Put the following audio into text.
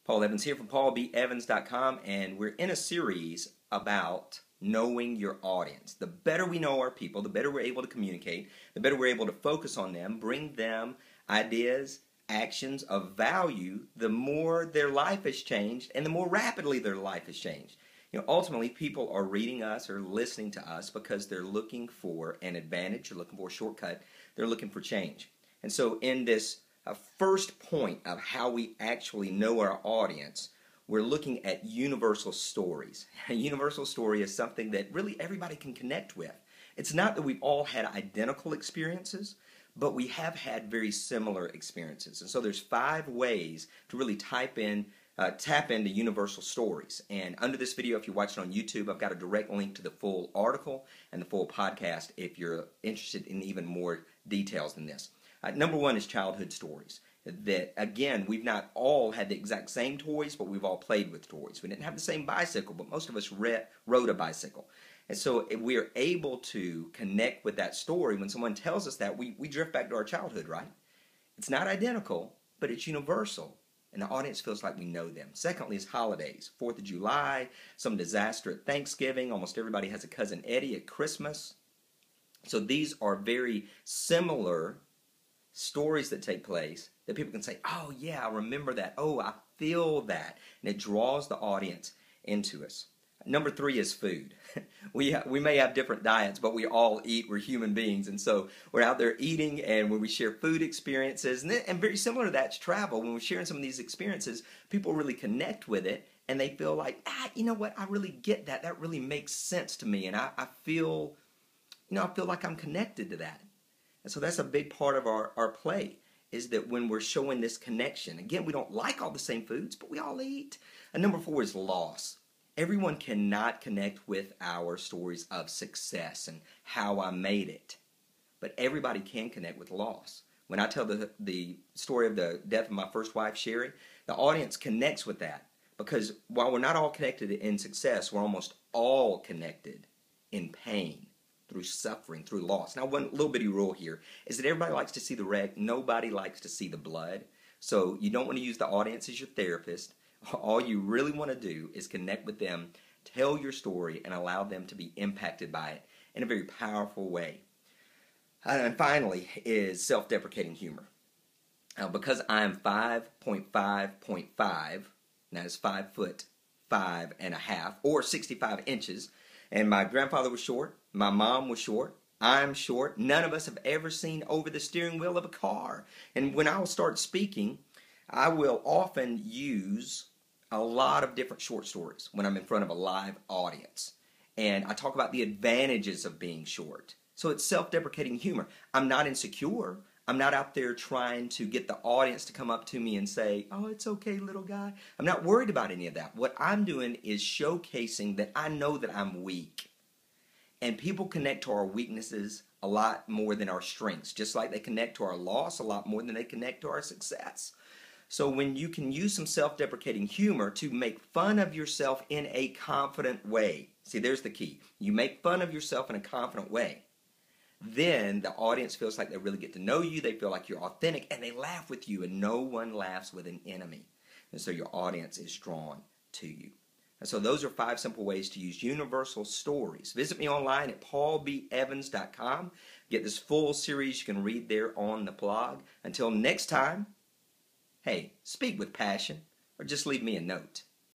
Paul Evans here from paulbevans.com, and we're in a series about knowing your audience. The better we know our people, the better we're able to communicate, the better we're able to focus on them, bring them ideas, actions of value, the more their life has changed and the more rapidly their life has changed. Ultimately, people are reading us or listening to us because they're looking for an advantage, they're looking for a shortcut, they're looking for change. And so in this first point of how we actually know our audience, we're looking at universal stories. A universal story is something that really everybody can connect with. It's not that we've all had identical experiences, but we have had very similar experiences. And so there's 5 ways to really tap into universal stories. And under this video, if you're watching on YouTube, I've got a direct link to the full article and the full podcast if you're interested in even more details than this. Number 1 is childhood stories. That, again, we've not all had the exact same toys, but we've all played with toys. We didn't have the same bicycle, but most of us rode a bicycle. And so if we are able to connect with that story, when someone tells us that, we drift back to our childhood, right? It's not identical, but it's universal. And the audience feels like we know them. Secondly is holidays. 4th of July, some disaster at Thanksgiving. Almost everybody has a Cousin Eddie at Christmas. So these are very similar stories that take place that people can say, oh yeah, I remember that. Oh, I feel that. And it draws the audience into us. Number 3 is food. We may have different diets, but we all eat. We're human beings. And so we're out there eating, and when we share food experiences, and very similar to that is travel. When we're sharing some of these experiences, people really connect with it, and they feel like, you know what, I really get that. That really makes sense to me, and I feel like I'm connected to that. And so that's a big part of our play, is that when we're showing this connection, again, we don't like all the same foods, but we all eat. And number 4 is loss. Everyone cannot connect with our stories of success and how I made it, but everybody can connect with loss. When I tell the story of the death of my first wife, Sherry, the audience connects with that, because while we're not all connected in success, we're almost all connected in pain, through suffering, through loss. Now, one little bitty rule here is that everybody likes to see the wreck. Nobody likes to see the blood. So you don't want to use the audience as your therapist. All you really want to do is connect with them, tell your story, and allow them to be impacted by it in a very powerful way. And finally is self-deprecating humor. Because I am 5.5.5, and that is 5'5.5" or 65 inches, and my grandfather was short, my mom was short, I'm short, none of us have ever seen over the steering wheel of a car. And when I will start speaking, I will often use a lot of different short stories when I'm in front of a live audience. And I talk about the advantages of being short. So it's self-deprecating humor. I'm not insecure. I'm not out there trying to get the audience to come up to me and say, oh, it's okay, little guy. I'm not worried about any of that. What I'm doing is showcasing that I know that I'm weak. And people connect to our weaknesses a lot more than our strengths, just like they connect to our loss a lot more than they connect to our success. So when you can use some self-deprecating humor to make fun of yourself in a confident way, see, there's the key. You make fun of yourself in a confident way, then the audience feels like they really get to know you, they feel like you're authentic, and they laugh with you, and no one laughs with an enemy. And so your audience is drawn to you. And so those are 5 simple ways to use universal stories. Visit me online at paulbevans.com. Get this full series you can read there on the blog. Until next time, hey, speak with passion, or just leave me a note.